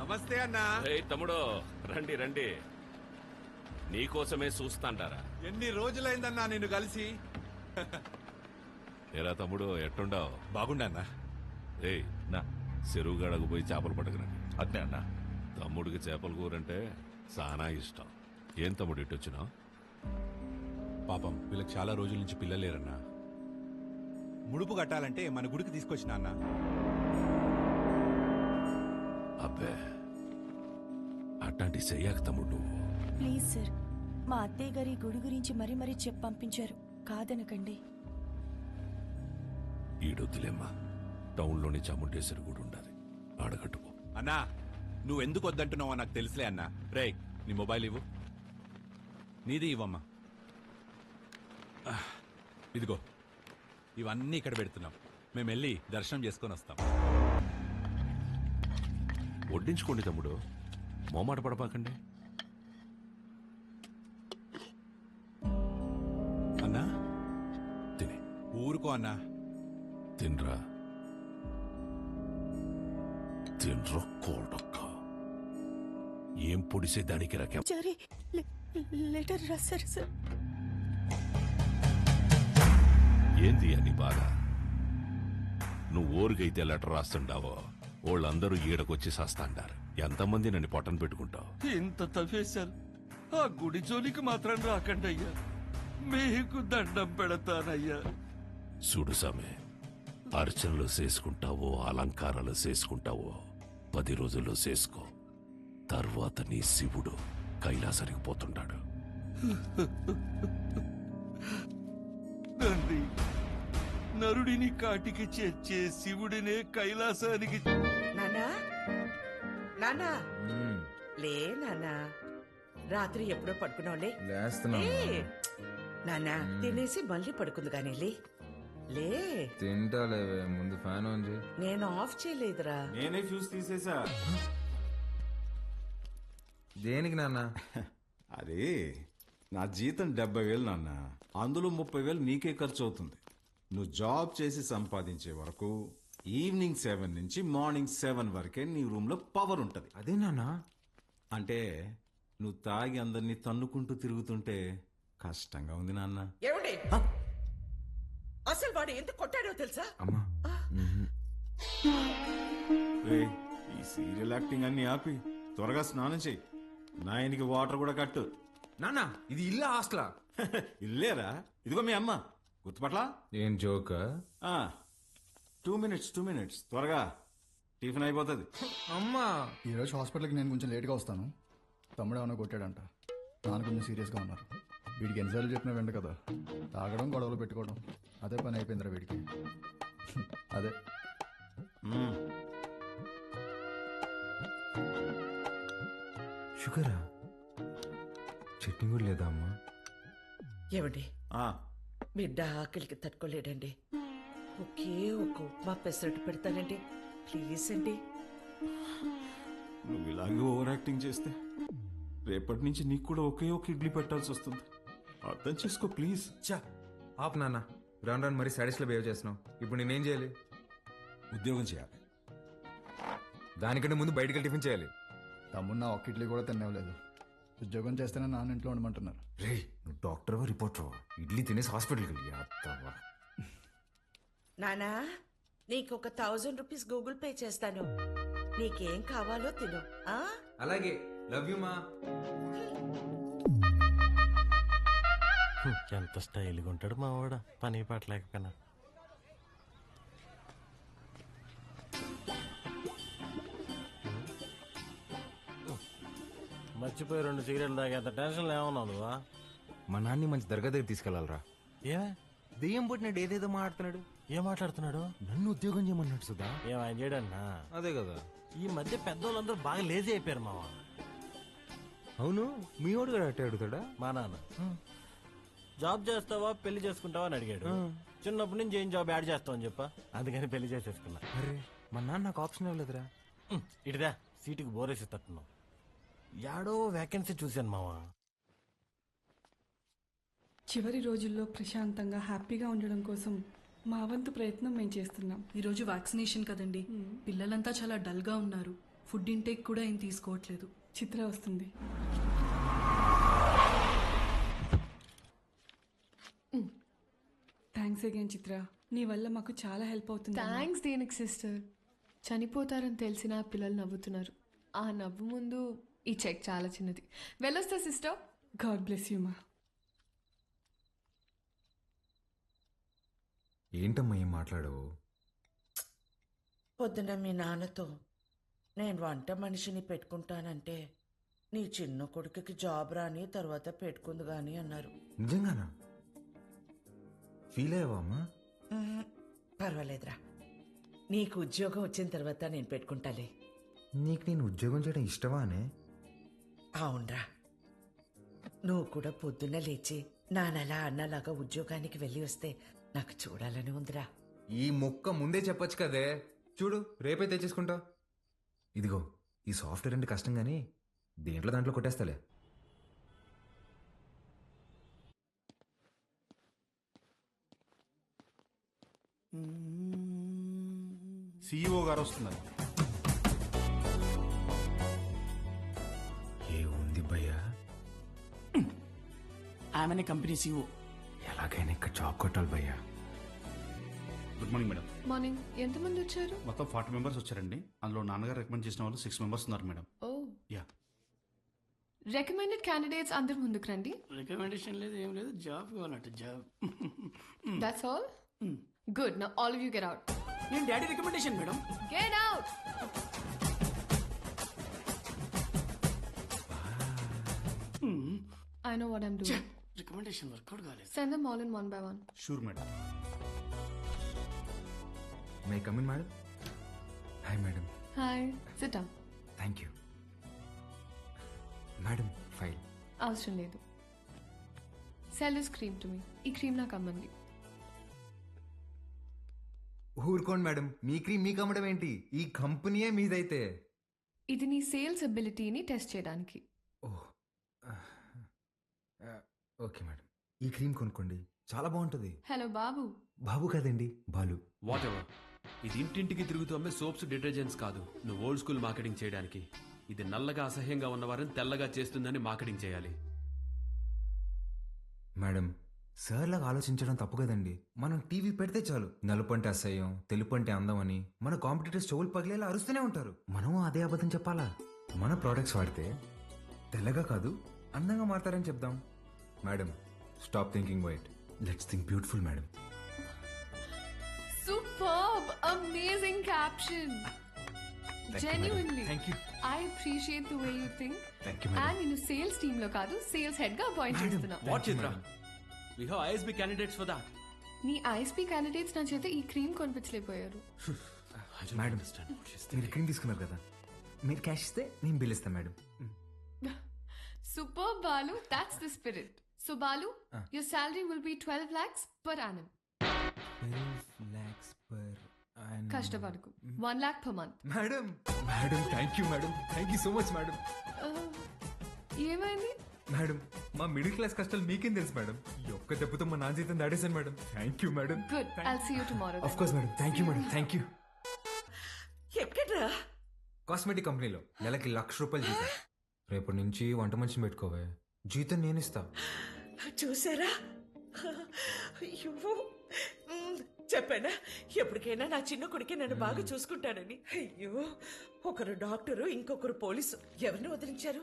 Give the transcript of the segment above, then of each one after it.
నమస్తే అన్నా. తమ్ముడు రండి రండి, నీకోసమే చూస్తాంటారా. ఎన్ని రోజులైందన్నా నిన్ను కలిసి. ఏరా తమ్ముడు ఎట్టుండావు? బాగుండన్నా. ఏయ్ నా చెరువు గడకు పోయి చేపలు పట్టకురండి. అట్నే అన్నా. తమ్ముడికి చేపల కూరంటే చాలా ఇష్టం. ఏం తమ్ముడు ఇటు వచ్చినావు? పాపం వీళ్ళకి చాలా రోజుల నుంచి పిల్లలేరన్నా. ముడుపు కట్టాలంటే మన గుడికి తీసుకొచ్చిన అన్నా. అబ్బే అట్లాంటి చెయ్యాక తమ్ముడు నువ్వు. ప్లీజ్ సార్, మా అత్తయ్య గారి గుడి గురించి మరీ మరీ చెప్పి పంపించారు, కాదనకండి. ఈడొద్దులేమ్మా, టౌన్లోని చాముండేశ్వరి గుడి ఉండాలి, ఆడగట్టుకో. అన్నా నువ్వెందుకు వద్దంటున్నావో నాకు తెలుసులే అన్నా. రే నీ మొబైల్ ఇవ్వు. నీది ఇవ్వమ్మా. ఇదిగో ఇవన్నీ ఇక్కడ పెడుతున్నాం. మేము వెళ్ళి దర్శనం చేసుకొని వస్తాం. వడ్డించుకోండి తమ్ముడు, మోమాట పడపాకండి. అన్నా తిని ఊరుకో అన్నా. తినరా, తినరా కోడక్క. ఏం పొడిసే దానికి రకం. సరే లెటర్ రాశారు సార్. ఏంది అని బాధ? నువ్వు ఊరికైతే లెటర్ రాస్తుండావో వాళ్ళందరూ ఈడకొచ్చి సస్తాండారు. ఎంతమంది నన్ను పొట్టను పెట్టుకుంటావు? ఇంత తఫేశారు, ఆ గుడి జోలికి మాత్రం రాకండి అయ్యా, మీకు దండం పెడతానయ్యా. చూడు సామె, అర్చనలు చేసుకుంటావో అలంకారాలు చేసుకుంటావో 10 రోజుల్లో చేసుకో. తర్వాత నీ శివుడు కైలాసానికి పోతుంటాడు. తండ్రి, నరుడిని కాటికి చేర్చే శివుడినే కైలాసానికి. నానా నానా లే నానా, రాత్రి ఎప్పుడో పడుకున్నావులే. నానా తినేసి మళ్ళీ పడుకుంది కానీ లే. తింటాలేవే, ముందు ఫ్యాన్ ఆన్ చేయి. నేను ఆఫ్ చేయలేదురా. నేనే ఫ్యూజ్ తీసేసా. దేనికి నాన్న? అది నా జీతం 70,000 నాన్న. అందులో 30,000 నీకే ఖర్చు అవుతుంది. నువ్వు జాబ్ చేసి సంపాదించే వరకు ఈవినింగ్ 7 నుంచి మార్నింగ్ 7 వరకే నీ రూమ్ లో పవర్ ఉంటది. అదే నాన్న. అంటే నువ్వు తాగి అందరినీ తన్నుకుంటూ తిరుగుతుంటే కష్టంగా ఉంది నాన్న. ఏమండి, అసలు వాడు ఎందుకు కొట్టాడో తెలుసా? అమ్మా రేయ్, ఈ సీరియల్ యాక్టింగ్ అన్ని ఆపి త్వరగా స్నానం చెయ్యి. నాయనికి వాటర్ కూడా కట్టు. నాన్న, ఇది ఇల్లా హాస్టలా? ఇల్లేరా? ఇదిగో మీ అమ్మ. గుర్తుపట్లా? ఏం జోక్? 2 మినిట్స్ త్వరగా టిఫిన్ అయిపోతుంది. అమ్మా, ఈరోజు హాస్పిటల్కి నేను కొంచెం లేట్గా వస్తాను. తమ్ముడు ఏమైనా కొట్టాడంట, నాన్న కొంచెం సీరియస్గా ఉన్నారు. వీడికి ఎన్నిసార్లు చెప్పినా వెంట కదా, తాగడం గొడవలు పెట్టుకోవడం అదే పని అయిపోయిందిరా వీడికి. అదే షుగరా? చట్నీ కూడా లేదా అమ్మా? ఏమండి, ఆ, బిడ్డ ఆకలికి తట్టుకోలేడండి. ఒకే ఒక ఉప్మా పెసరట్టు పెడతానండి, ప్లీజ్ అండి. నువ్వు ఇలాగే ఓవర్ యాక్టింగ్ చేస్తే రేపటి నుంచి నీకు కూడా ఒకే ఒక ఇడ్లీ పెట్టాల్సి వస్తుంది. అర్థం చేసుకో ప్లీజ్. చా ఆపు నాన్న, రాను రాను మరి సాడీస్లో బిహేవ్ చేస్తున్నావు. ఇప్పుడు నేనేం చేయాలి? ఉద్యోగం చేయాలి. దానికంటే ముందు బయటకి టిఫిన్ చేయాలి. తమ్ముడు నా ఒక్క ఇడ్లీ కూడా తినేవలేదు. ఉద్యోగం చేస్తేనే నాన్న ఇంట్లో ఉండమంటున్నారు. రే, నువ్వు డాక్టర్వా రిపోర్టర్వా? ఇడ్లీ తినేసి హాస్పిటల్కి వెళ్ళి అత్తవా. నానా, నీకు ఒక 1000 రూపీస్ గూగుల్ పే చేస్తాను. నీకేం కావాలో తిను. అలాగే, లవ్ యూ మా. ఎంత స్టైల్గా ఉంటాడు మా వాడ, పని పట్టలేకపోయినా. మర్చిపోయి 2 సిగరెట్లు తాగేంత టెన్షన్ ఏమన్నావు నువ్వా? మా నాన్ని మంచి దర్గా దగ్గర తీసుకెళ్లాలరా. ఏమే దెయ్యం పుట్టినాడు, ఏదేదో మాట్లాడుతున్నాడు. ఏం మాట్లాడుతున్నాడు? నన్ను ఉద్యోగం చేయమన్నాడు సుధా. ఏం ఆయన చేయడన్నా? అదే కదా, ఈ మధ్య పెద్దోళ్ళందరూ బాగా లేజీ అయిపోయారు మావా. అవును, మీ వాడు కూడా అట్టే అడుగుతాడా? మా నాన్న జాబ్ చేస్తావా పెళ్లి చేసుకుంటావా అని అడిగాడు. చిన్నప్పటి నుంచి ఏం జాబ్ యాడ్ చేస్తావని చెప్పా, అందుకని పెళ్లి చేసేసుకున్నా. అరే, మా నాన్న నాకు ఆప్షన్ ఇవ్వలేదురా. ఇటుదా సీటుకి బోరేసి తట్టున్నావు. యాడో వేకెన్సీ చూశాను మావా. చివరి రోజుల్లో ప్రశాంతంగా హ్యాపీగా ఉండడం కోసం మా వంతు ప్రయత్నం మేము చేస్తున్నాం. ఈరోజు వ్యాక్సినేషన్ కదండి, పిల్లలంతా చాలా డల్గా ఉన్నారు. ఫుడ్ ఇంటేక్ కూడా ఏం తీసుకోవట్లేదు. చిత్ర వస్తుంది. థ్యాంక్స్ అగైన్ చిత్ర, నీ వల్ల మాకు చాలా హెల్ప్ అవుతుంది. థ్యాంక్స్ దేనికి సిస్టర్. చనిపోతారని తెలిసిన పిల్లలు నవ్వుతున్నారు. ఆ నవ్వు ముందు ఈ చెక్ చాలా చిన్నది. వెళ్ళొస్తా సిస్టర్. గాడ్ బ్లెస్ యూ మా. ఏంటమ్మా ఏం మాట్లాడవు? పొద్దున మీ నాన్నతో నేను వంట మనిషిని పెట్టుకుంటానంటే నీ చిన్న కొడుకుకి జాబ్ రాని తర్వాత పెట్టుకుంది గాని అన్నారు. నిజంగానా? ఫీల్ అయ్యావా అమ్మా? పర్వాలేదురా, నీకు ఉద్యోగం వచ్చిన తర్వాత నేను పెట్టుకుంటాలే. నీకు నేను ఉద్యోగం చేయడం ఇష్టమా అనే? అవునరా, నువ్వు కూడా పొద్దున్న లేచి నానలా అన్నలాగా ఉద్యోగానికి వెళ్ళి వస్తే నాకు చూడాలని ఉందిరా. ఈ మొక్క ముందే చెప్పొచ్చు కదే. చూడు రేపే తెచ్చేసుకుంటా. ఇదిగో ఈ సాఫ్ట్వేర్ అంటే కష్టం కానీ దాంట్లో కొట్టేస్తాలే. సిఇఓ గారు వస్తున్నారు. ఏ ఉంది భయ్యా? ఆమెనే కంపెనీ సీఓ. ఎలాగైనా ఇక్కడ జాబ్ కొట్టాలి భయ్యా. Good morning madam. మార్నింగ్. ఎంతమంది వచ్చారు? మొత్తం 40 మెంబర్స్ వచ్చారండి. అందులో నాన్నగారు రికమెండ్ చేసిన వాళ్ళు 6 మెంబర్స్ ఉన్నారు madam. Oh, yeah. Recommended candidates అందరు ముందుకు రండి. రికమెండేషన్ లేదు, ఏం లేదు, జాబ్ కావాలంటే job. That's all. Good. Now all of you get out. నేను daddy recommendation madam. Get out. I know what I'm doing. Recommendation work out కాలేదు. Send them all in one by one. Sure madam. May come in madam. Hi madam. Hi. Sit down. Thank you madam. File అవసరం లేదు. Sell this cream to మీ. ఈ cream నాకు అమ్మండి. ఊరుకోండి madam, మీ cream మీకు అమ్మడం ఏంటి? ఈ కంపెనీయే మీదైతే. ఇది నీ సేల్స్ అబిలిటీని టెస్ట్ చేయడానికి. ఓహ్ ఓకే మేడం, ఈ క్రీమ్ కొనుక్కోండి, చాలా బాగుంటుంది. హలో బాబు. బాబు కాదండి, బాలు. What ever. ఇది ఇంటింటికి తిరుగుతూ అమ్మే సోప్స్, డిటర్జెంట్స్ కాదు. నువ్వు ఓల్డ్ స్కూల్ మార్కెటింగ్ చేయడానికి. ఇది నల్లగా అసహ్యంగా ఉన్నవారిని తెల్లగా చేస్తుందని మార్కెటింగ్ చేయాలి. మేడం, సార్ లాగా ఆలోచించడం తప్పు కదండి. మనం టీవీ పెడితే చాలు నలుపు అంటే అసహ్యం, తెలుపు అంటే అందం అని మన కాంపిటీటర్స్ చెవులు పగిలేలా అరుస్తూనే ఉంటారు. మనం అదే అబద్ధం చెప్పాలా? మన ప్రోడక్ట్స్ వాడితే తెల్లగా కాదు అందంగా మారతారని చెప్దాం. Madam, stop thinking white, let's think beautiful madam. Superb! Amazing caption! Genuinely. Thank you. I appreciate the way you think. Thank you, madam. And నేను సేల్స్ టీమ్ లో కాదు, సేల్స్ హెడ్ గా అపాయింట్ చేస్తున్నా. What Chitra? We have ISB candidates for that. నీ ISP candidates నా చేత ఈ cream కొనిపించలేకపోయారు. మేడం, మీరు క్రీమ్ తీసుకున్నారు కదా, మీరు క్యాష్ ఇస్తే నేను బిల్ ఇస్తాను madam. Superb, Balu. That's the spirit. So Balu, your salary will be 12 lakhs per annum. 12 lakhs per annum. కష్టపడకు. 1 lakh per month. Madam, madam thank you madam, thank you so much madam. ఏమైంది? Madam, మా middle class కష్టాలు మీకేం తెలుసు madam. ఈ ఒక్క దెబ్బతో మా నాన్న జీతం దాడేశాను madam. Thank you madam. Good. I'll see you tomorrow. Of course madam, thank you madam, thank you. ఎక్కడ్రా? కాస్మెటిక్ కంపెనీలో నెలకి ₹1,00,000 జీతం. రేపటి నుంచి వంట మనిషిని పెట్టుకోవే, జీతం నేను ఇస్తా. చూసారా? అయ్యో, చెప్పానా ఎప్పటికైనా నా చిన్న కొడుకే నన్ను బాగా చూసుకుంటానని. అయ్యో, ఒకరు డాక్టరు, ఇంకొకరు పోలీసు. ఎవరిని వదిలించారు?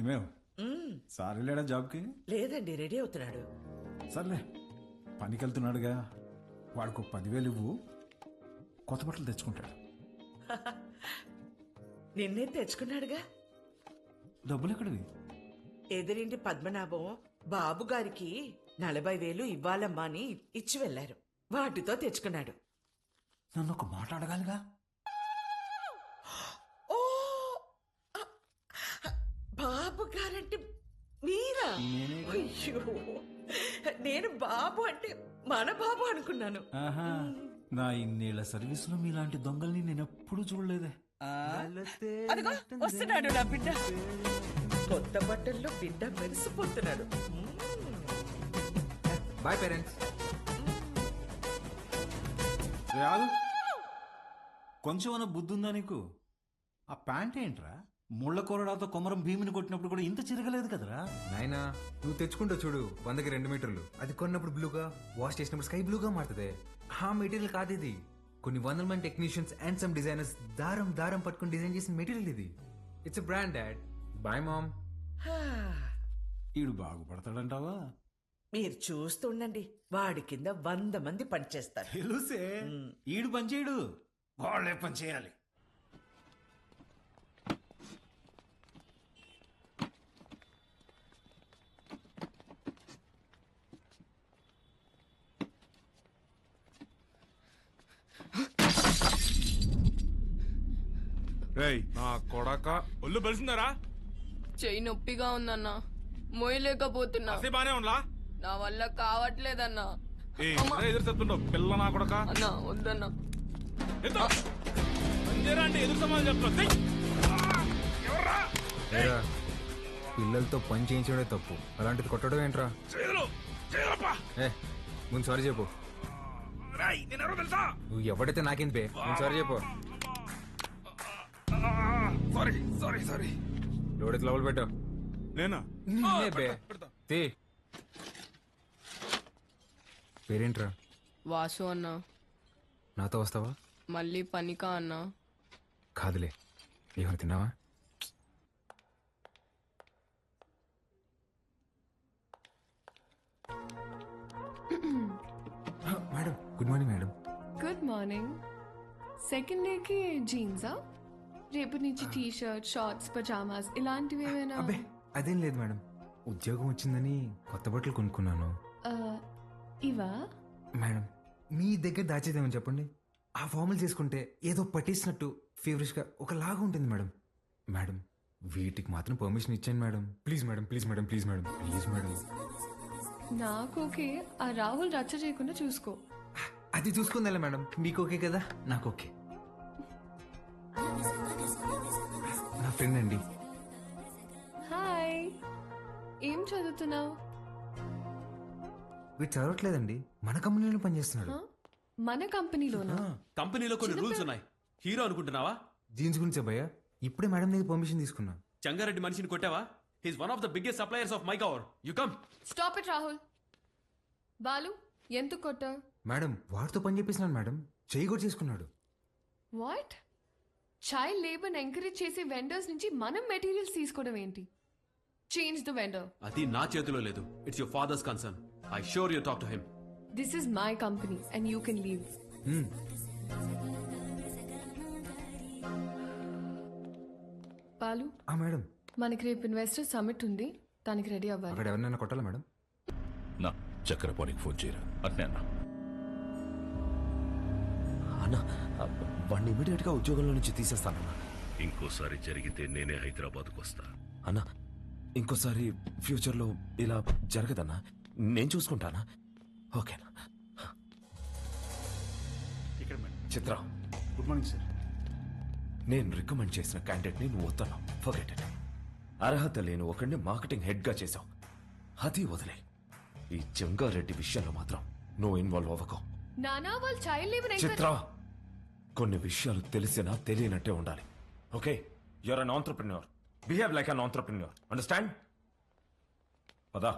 ఏమేవ్ సార్ వెళ్ళాడా జాబ్కి? లేదండి, రెడీ అవుతున్నాడు. సర్లే, పనికి వెళ్తున్నాడుగా, వాడికి 10,000 ఇవ్వు, కొత్త బట్టలు తెచ్చుకుంటాడు. నిన్నే తెచ్చుకున్నాడుగా. డబ్బులు ఎక్కడివి? ఎదురింటి పద్మనాభం బాబు గారికి 40,000 ఇవ్వాలమ్మా అని ఇచ్చి వెళ్లారు. వాటితో తెచ్చుకున్నాడు. నన్ను ఒక మాట అడగాలిగా. ఓ, బాబు గారంటే మీరా? అయ్యో, నేను బాబు అంటే మన బాబు అనుకున్నాను. ఆహా, నా ఇన్నేళ్ల సర్వీసులో మీలాంటి దొంగల్ని నేను ఎప్పుడూ చూడలేదే. అదిగో వస్తున్నాడు నా బిడ్డ. కొత్త బట్టల్లో బిడ్డ మెరిసిపోతున్నాడు. Boy parents. రాదు కొంచెమన్నా బుద్ధి ఉందా నీకు? ఆ ప్యాంట్ ఏంట్రా? ముళ్ళ కొరడాతో కొమరం భీమిని కొట్టినప్పుడు కూడా ఇంత చిరగలేదు కదరా. నాయనా నువ్వు తెచ్చుకుంటావు చూడు 100కి 2 మీటర్లు, అది కొన్నప్పుడు బ్లూగా, వాష్ చేసినప్పుడు స్కై బ్లూగా మారుతుంది. ఆ మెటీరియల్ కాదు ఇది. కొన్ని 100 మంది టెక్నీషియన్స్ అండ్ సమ్ డిజైనర్స్ దారం దారం పట్టుకుని డిజైన్ చేసిన మెటీరియల్ ఇది. It's a brand dad. Boy mom. ఈడు బాగుపడతాడంటావా? మీరు చూస్తుండండి, వాడి కింద 100 మంది పనిచేస్తారు. తెలుసే, ఈడు పని చేయడు, వాళ్ళే పని చేయాలి. నా కొడక ఒళ్ళు బలిసిందారా? చెయ్యి నొప్పిగా ఉందన్నా, మోయలేకపోతున్నా. బానే ఉందా? నా వల్ల కావట్లేదన్నా. ఎదురు చెప్తుండవు పిల్ల నా కొడక. అన్నా వద్దన్నా. అంటే ఎదురు సమాధానం చెప్తున్నా. పిల్లలతో పని చేయించడే తప్పు, అలాంటిది కొట్టడం ఏంట్రా? ఏ ముందు సారీ చెప్పు. నువ్వు ఎవడైతే నాకేంది బే, ముందు సారీ చెప్పు. సారీ లోడెత్ లోపల పెట్టు. నేనా? బే తీ. పేరేంట్రా? వాసు అన్నా. నాతో వస్తావా? మళ్ళీ పనికా అన్నా? కాదులే, ఏమైనా తిన్నావా? Madam good morning. Madam good morning. Second డేకి జీన్సా? రేపు నుంచి టీ షర్ట్, షార్ట్స్, పజామాస్ ఇలాంటివి ఏమైనా? అబ్బే అదేం లేదు మేడం, ఉద్యోగం వచ్చిందని కొత్త బట్టలు కొనుక్కున్నాను. ఇవా? మేడం మీ దగ్గర దాచేదేమని చెప్పండి, ఆ ఫార్మల్ చేసుకుంటే ఏదో పట్టేసినట్టు ఫేవరెట్గా ఒకలాగా ఉంటుంది మేడం. మేడం వీటికి మాత్రం పర్మిషన్ ఇచ్చాను madam. Please madam, please madam, please madam, please madam. నాకు ఓకే, ఆ రాహుల్ రచ్చ చేయకుండా చూసుకో. అది చూసుకుందా మేడం, మీకు ఓకే కదా? నాకు ఓకే. నా ఫ్రెండ్ అండి. హాయ్, ఏం చదువుతున్నావు? వీడు చదవట్లేదండి, మన కంపెనీలో పనిచేస్తున్నాడు. మన కంపెనీలోనా? కంపెనీలో కొన్ని రూల్స్ ఉన్నాయి. హీరో అనుకుంటున్నావా? జీన్స్ గురించి భయ్యా ఇప్పుడే మేడం దగ్గర పర్మిషన్ తీసుకున్నా. చంగారెడ్డి మనిషిని కొట్టావా? He's one of the biggest suppliers of my cover. You come. Stop it Rahul. Balu ఎందుకు కొట్టావు? మేడం వాడితో పని చేపిస్తున్నాను మేడం, చెయ్యి కూడా చేసుకున్నాడు. వాట్? చైల్డ్ లేబర్ ఎంకరేజ్ చేసే వెండర్స్ నుంచి మనం మెటీరియల్స్ తీసుకోవడం ఏంటి? Change the vendor. అది నా చేతిలో లేదు. It's your father's concern. I sure you talk to him. This is my company and you can leave. Balu madam మనకి రేపు ఇన్వెస్టర్ సమిట్ ఉంది, దానికి రెడీ అవ్వాలి. అక్కడ ఎవరినైనా కొట్టాలా మేడం? నా చక్రపాణికి ఫోన్ చేయరా. అట్నే అన్నా. అన్నా వాడిని ఇమీడియట్ గా ఉద్యోగంలో నుంచి తీసేస్తానన్నా. ఇంకోసారి జరిగితే నేనే హైదరాబాద్కు వస్తా. అన్నా ఇంకోసారి ఫ్యూచర్లో ఇలా జరగదన్నా, నేను చూసుకుంటానా? ఓకేనా? చిత్ర గుడ్ మార్నింగ్ సార్. నేను రికమెండ్ చేసిన క్యాండిడేట్ని నువ్వు వద్దన్నావు. Forget it. అర్హత లేని ఒకడిని మార్కెటింగ్ హెడ్గా చేశావు, అది వదిలే. ఈ జంగారెడ్డి విషయంలో మాత్రం నువ్వు ఇన్వాల్వ్ అవ్వకు. నానా వాళ్ళు చైల్డ్ లేబర్ చిత్ర కొన్ని విషయాలు తెలిసినా తెలియనట్టే ఉండాలి. Okay, you're an entrepreneur. Behave like an entrepreneur. Understand? పదా.